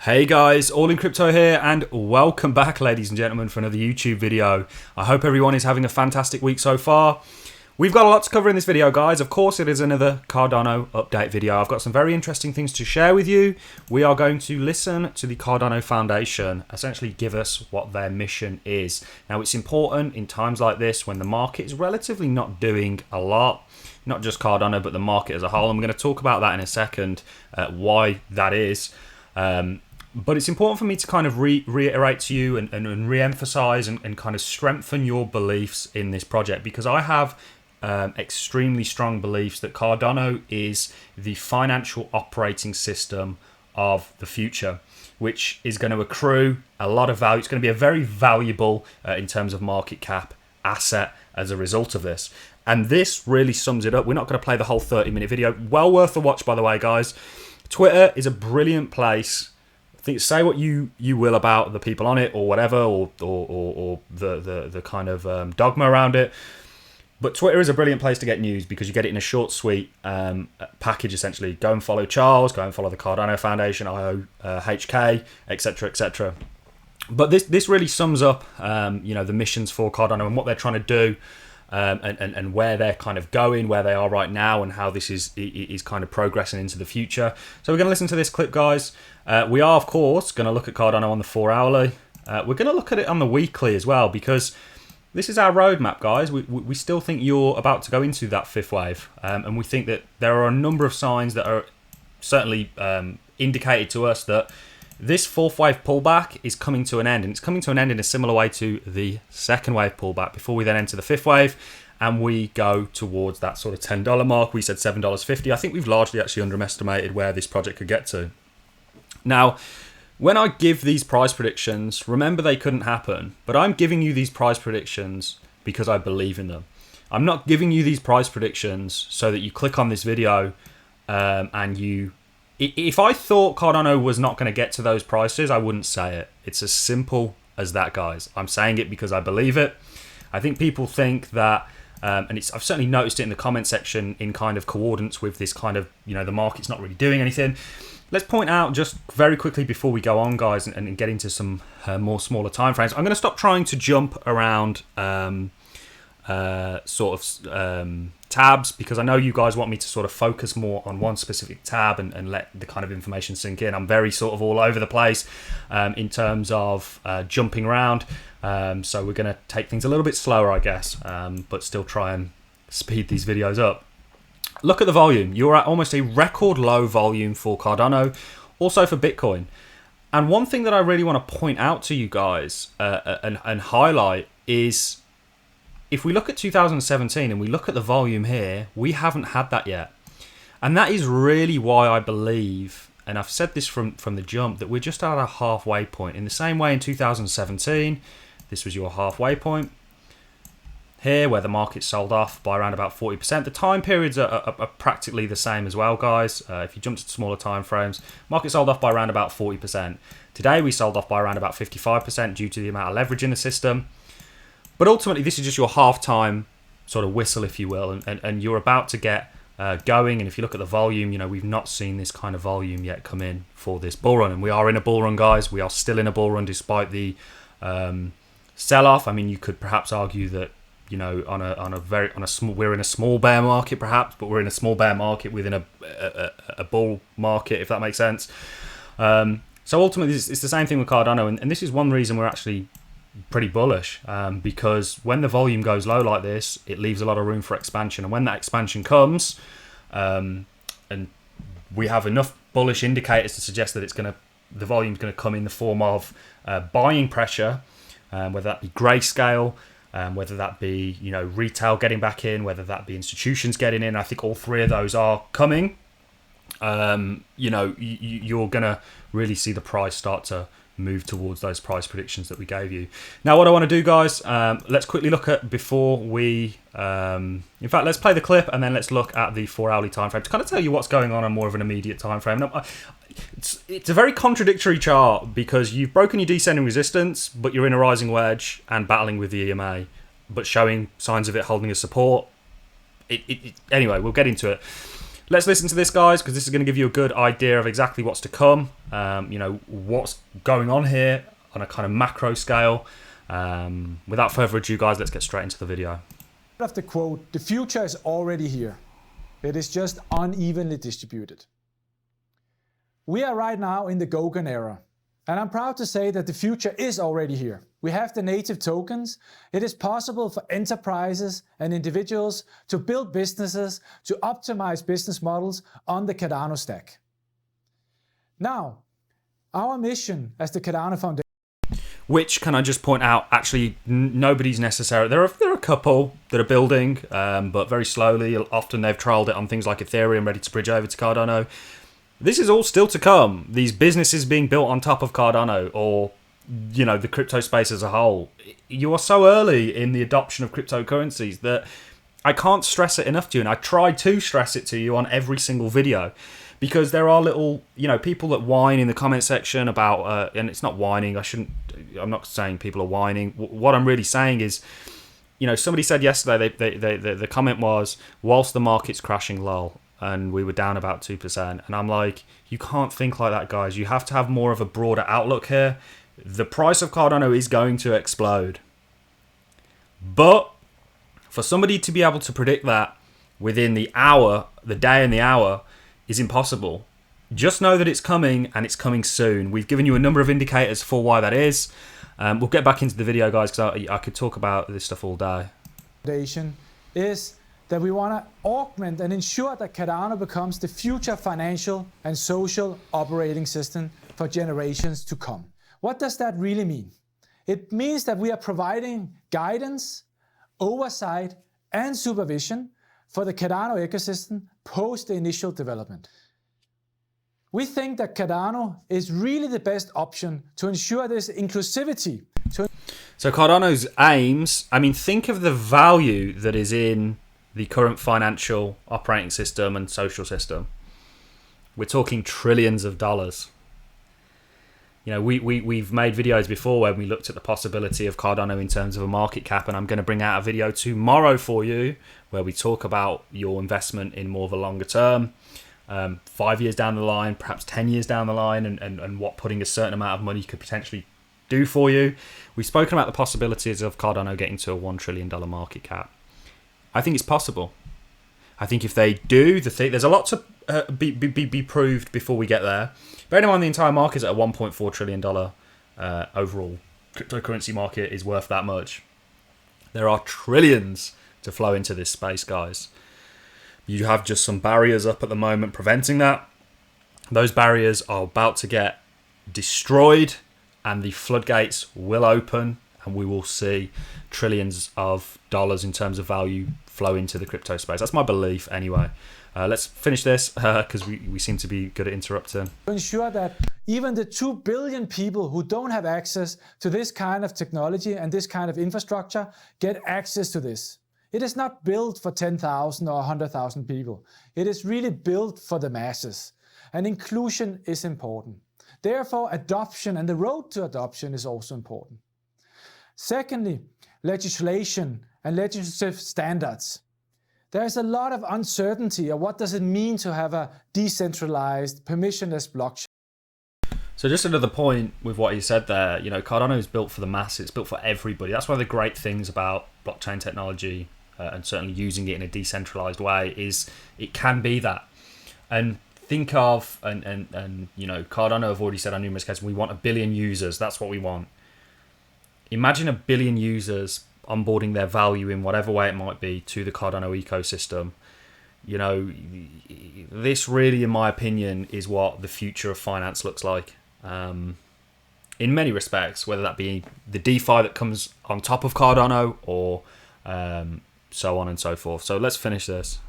Hey guys, All in Crypto here, and welcome back, ladies and gentlemen, for another YouTube video. I hope everyone is having a fantastic week so far. We've got a lot to cover in this video, guys. Of course, it is another Cardano update video. I've got some very interesting things to share with you. We are going to listen to the Cardano Foundation essentially give us what their mission is. Now, it's important in times like this when the market is relatively not doing a lot, not just Cardano, but the market as a whole. I'm going to talk about that in a second, why that is. But it's important for me to kind of reiterate to you and re-emphasize and kind of strengthen your beliefs in this project, because I have extremely strong beliefs that Cardano is the financial operating system of the future, which is going to accrue a lot of value. It's going to be a very valuable, in terms of market cap, asset as a result of this. And this really sums it up. We're not going to play the whole 30-minute video. Well worth a watch, by the way, guys. Twitter is a brilliant place. Say what you will about the people on it or whatever, or the kind of dogma around it. But Twitter is a brilliant place to get news because you get it in a short, sweet package, essentially. Go and follow Charles, go and follow the Cardano Foundation, IOHK, etc., etc. But this really sums up, the missions for Cardano and what they're trying to do, and where they're kind of going, where they are right now, and how this is kind of progressing into the future. So we're going to listen to this clip, guys. We are, of course, going to look at Cardano on the 4-hourly. We're going to look at it on the weekly as well, because this is our roadmap, guys. We still think you're about to go into that fifth wave, and we think that there are a number of signs that are certainly indicated to us that this fourth wave pullback is coming to an end, and it's coming to an end in a similar way to the second wave pullback before we then enter the fifth wave and we go towards that sort of $10 mark. We said $7.50. I think we've largely actually underestimated where this project could get to. Now, when I give these price predictions, remember they couldn't happen, but I'm giving you these price predictions because I believe in them. I'm not giving you these price predictions so that you click on this video and you... If I thought Cardano was not going to get to those prices, I wouldn't say it. It's as simple as that, guys. I'm saying it because I believe it. I think people think that, and I've certainly noticed it in the comment section in kind of coordinates with this kind of, the market's not really doing anything. Let's point out just very quickly before we go on, guys, and get into some more smaller time frames. I'm going to stop trying to jump around tabs, because I know you guys want me to sort of focus more on one specific tab and let the kind of information sink in. I'm very sort of all over the place in terms of jumping around. So we're going to take things a little bit slower, I guess, but still try and speed these videos up. Look at the volume. You're at almost a record low volume for Cardano, also for Bitcoin. And one thing that I really want to point out to you guys and highlight is, if we look at 2017 and we look at the volume here, we haven't had that yet. And that is really why I believe, and I've said this from the jump, that we're just at a halfway point. In the same way in 2017, this was your halfway point here, where the market sold off by around about 40%. The time periods are practically the same as well, guys. If you jump to smaller time frames, market sold off by around about 40%. Today, we sold off by around about 55% due to the amount of leverage in the system. But ultimately, this is just your half-time sort of whistle, if you will, and you're about to get going. And if you look at the volume, we've not seen this kind of volume yet come in for this bull run. And we are in a bull run, guys. We are still in a bull run despite the sell-off. I mean, you could perhaps argue that, we're in a small bear market, perhaps, but we're in a small bear market within a bull market, if that makes sense. So ultimately, it's the same thing with Cardano, and this is one reason we're actually pretty bullish, because when the volume goes low like this, it leaves a lot of room for expansion. And when that expansion comes, and we have enough bullish indicators to suggest that the volume's going to come in the form of buying pressure, whether that be grayscale, whether that be retail getting back in, whether that be institutions getting in. I think all three of those are coming. You're going to really see the price start to move towards those price predictions that we gave you. Now, what I want to do, guys, let's quickly look at before we... in fact, let's play the clip and then let's look at the 4-hourly time frame to kind of tell you what's going on more of an immediate time frame. Now, it's a very contradictory chart because you've broken your descending resistance, but you're in a rising wedge and battling with the EMA, but showing signs of it holding a support. Anyway, we'll get into it. let's listen to this, guys, because this is going to give you a good idea of exactly what's to come, what's going on here on a kind of macro scale. Without further ado, guys, let's get straight into the video. Of the quote, the future is already here. It is just unevenly distributed. We are right now in the Goguen era, and I'm proud to say that the future is already here. We have the native tokens. It is possible for enterprises and individuals to build businesses, to optimize business models on the Cardano stack. Now, our mission as the Cardano Foundation, which, can I just point out, actually nobody's necessary. There are a couple that are building, but very slowly. Often they've trialed it on things like Ethereum, ready to bridge over to Cardano. This is all still to come. These businesses being built on top of Cardano, or the crypto space as a whole. You are so early in the adoption of cryptocurrencies that I can't stress it enough to you, and I try to stress it to you on every single video. Because there are little, people that whine in the comment section about, and it's not whining, I'm not saying people are whining. What I'm really saying is, somebody said yesterday, the comment was, whilst the market's crashing, lol, and we were down about 2%. And I'm like, you can't think like that, guys. You have to have more of a broader outlook here. The price of Cardano is going to explode. But for somebody to be able to predict that within the hour, the day and the hour, is impossible. Just know that it's coming, and it's coming soon. We've given you a number of indicators for why that is. We'll get back into the video, guys, because I could talk about this stuff all day. Is that we want to augment and ensure that Cardano becomes the future financial and social operating system for generations to come. What does that really mean? It means that we are providing guidance, oversight, and supervision for the Cardano ecosystem post the initial development. We think that Cardano is really the best option to ensure this inclusivity. So Cardano's aims, think of the value that is in the current financial operating system and social system. We're talking trillions of dollars. We've made videos before where we looked at the possibility of Cardano in terms of a market cap, and I'm going to bring out a video tomorrow for you where we talk about your investment in more of a longer term, 5 years down the line, perhaps 10 years down the line, and what putting a certain amount of money could potentially do for you. We've spoken about the possibilities of Cardano getting to a $1 trillion market cap. I think it's possible. I think if they do, there's a lot to be proved before we get there. Bear in mind, the entire market is at a $1.4 trillion overall cryptocurrency market is worth that much. There are trillions to flow into this space, guys. You have just some barriers up at the moment preventing that. Those barriers are about to get destroyed, and the floodgates will open, and we will see trillions of dollars in terms of value flow into the crypto space. That's my belief anyway. Let's finish this because we seem to be good at interrupting. To ensure that even the 2 billion people who don't have access to this kind of technology and this kind of infrastructure get access to this. It is not built for 10,000 or 100,000 people. It is really built for the masses. And inclusion is important. Therefore, adoption and the road to adoption is also important. Secondly, legislation and legislative standards. There's a lot of uncertainty of what does it mean to have a decentralized, permissionless blockchain. So just another point with what you said there, Cardano is built for the masses, it's built for everybody. That's one of the great things about blockchain technology and certainly using it in a decentralized way is it can be that. And think of, Cardano have already said on numerous occasions, we want 1 billion users, that's what we want. Imagine 1 billion users onboarding their value in whatever way it might be to the Cardano ecosystem. This really, in my opinion, is what the future of finance looks like. In many respects, whether that be the DeFi that comes on top of Cardano or so on and so forth. So let's finish this.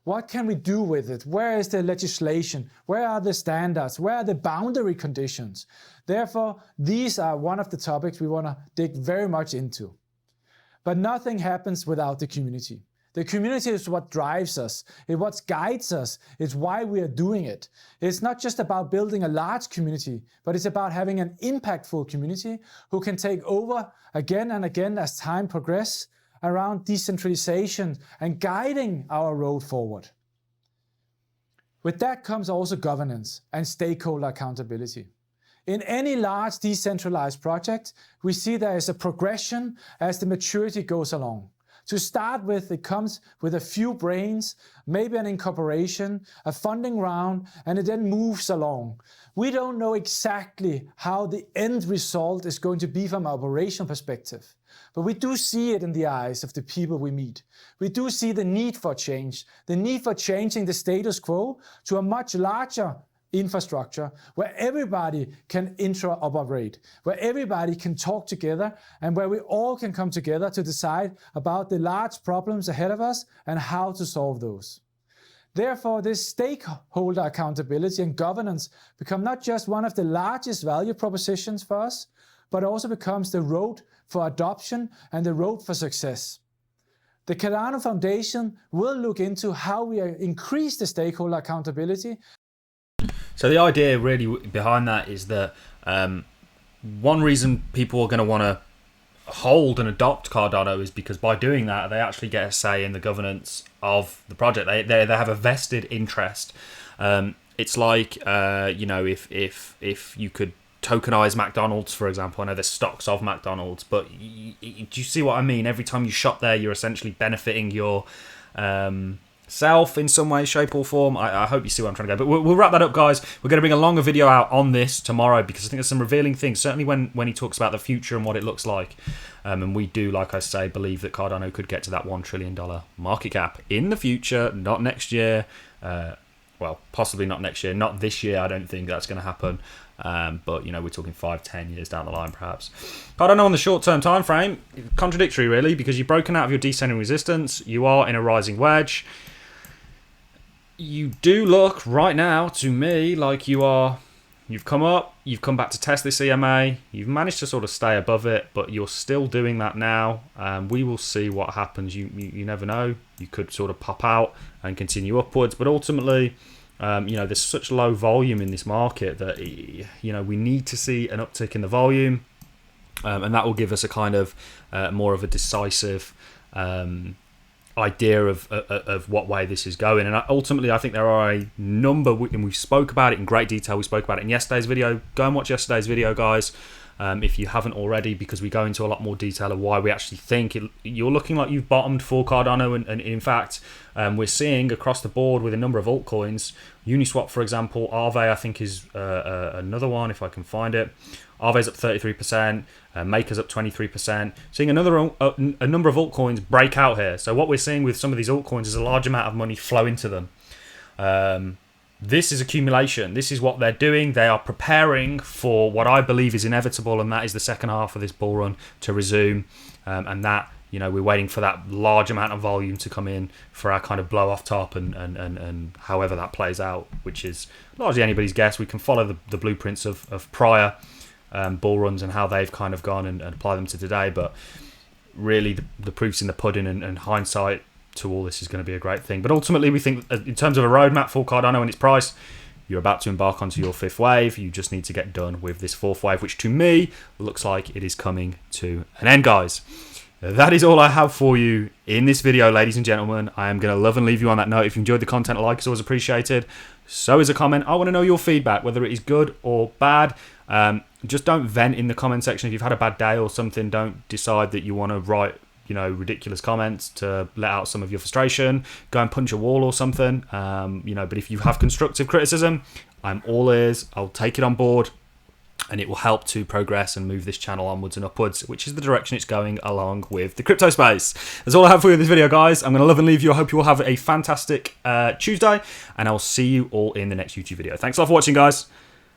What can we do with it? Where is the legislation? Where are the standards? Where are the boundary conditions? Therefore, these are one of the topics we want to dig very much into. But nothing happens without the community. The community is what drives us, it's what guides us, it's why we are doing it. It's not just about building a large community, but it's about having an impactful community who can take over again and again as time progresses around decentralization and guiding our road forward. With that comes also governance and stakeholder accountability. In any large decentralized project, we see there is a progression as the maturity goes along. To start with, it comes with a few brains, maybe an incorporation, a funding round, and it then moves along. We don't know exactly how the end result is going to be from an operational perspective, but we do see it in the eyes of the people we meet. We do see the need for change, the need for changing the status quo to a much larger infrastructure where everybody can interoperate, where everybody can talk together, and where we all can come together to decide about the large problems ahead of us and how to solve those. Therefore, this stakeholder accountability and governance become not just one of the largest value propositions for us, but also becomes the road for adoption and the road for success. The Cardano Foundation will look into how we increase the stakeholder accountability. So the idea really behind that is that one reason people are going to want to hold and adopt Cardano is because by doing that, they actually get a say in the governance of the project. They have a vested interest. It's like you know, if you could tokenize McDonald's, for example. I know there's stocks of McDonald's, but do you see what I mean? Every time you shop there, you're essentially benefiting your self in some way, shape or form. I hope you see where I'm trying to go. But we'll wrap that up, guys. We're going to bring a longer video out on this tomorrow because I think there's some revealing things, certainly when he talks about the future and what it looks like. And we do, like I say, believe that Cardano could get to that $1 trillion market cap in the future, not next year. Well, possibly not next year, not this year. I don't think that's going to happen. But, you know, we're talking 5-10 years down the line, perhaps. Cardano on the short-term time frame, contradictory, really, because you've broken out of your descending resistance. You are in a rising wedge. You do look right now to me like you've come up, you've come back to test this EMA, you've managed to sort of stay above it, but you're still doing that now. We will see what happens. You never know. You could sort of pop out and continue upwards, but ultimately, you know, there's such low volume in this market that, you know, we need to see an uptick in the volume, and that will give us a kind of more of a decisive idea of what way this is going. And ultimately, I think there are a number, and we spoke about it in great detail. We spoke about it in yesterday's video. Go and watch yesterday's video, guys, if you haven't already, because we go into a lot more detail of why we actually think you're looking like you've bottomed for Cardano. And in fact, we're seeing across the board with a number of altcoins, Uniswap, for example, Aave, I think, is another one, if I can find it. Aave's up 33%, Maker's up 23%. Seeing a number of altcoins break out here. So what we're seeing with some of these altcoins is a large amount of money flow into them. This is accumulation. This is what they're doing. They are preparing for what I believe is inevitable, and that is the second half of this bull run to resume. And that, you know, we're waiting for that large amount of volume to come in for our kind of blow off top and however that plays out, which is largely anybody's guess. We can follow the blueprints of prior bull runs and how they've kind of gone and apply them to today, but really the proof's in the pudding, and hindsight to all this is going to be a great thing. But ultimately, we think in terms of a roadmap for Cardano and its price, you're about to embark onto your fifth wave. You just need to get done with this fourth wave, which to me looks like it is coming to an end, guys. That is all I have for you in this video, ladies and gentlemen. I am going to love and leave you on that note. If you enjoyed the content, a like is always appreciated. So is a comment. I want to know your feedback, whether it is good or bad. Just don't vent in the comment section. If you've had a bad day or something, don't decide that you want to write, you know, ridiculous comments to let out some of your frustration. Go and punch a wall or something. You know, but if you have constructive criticism, I'm all ears. I'll take it on board, and it will help to progress and move this channel onwards and upwards, which is the direction it's going along with the crypto space. That's all I have for you in this video, guys. I'm going to love and leave you. I hope you all have a fantastic Tuesday, and I'll see you all in the next YouTube video. Thanks a lot for watching, guys.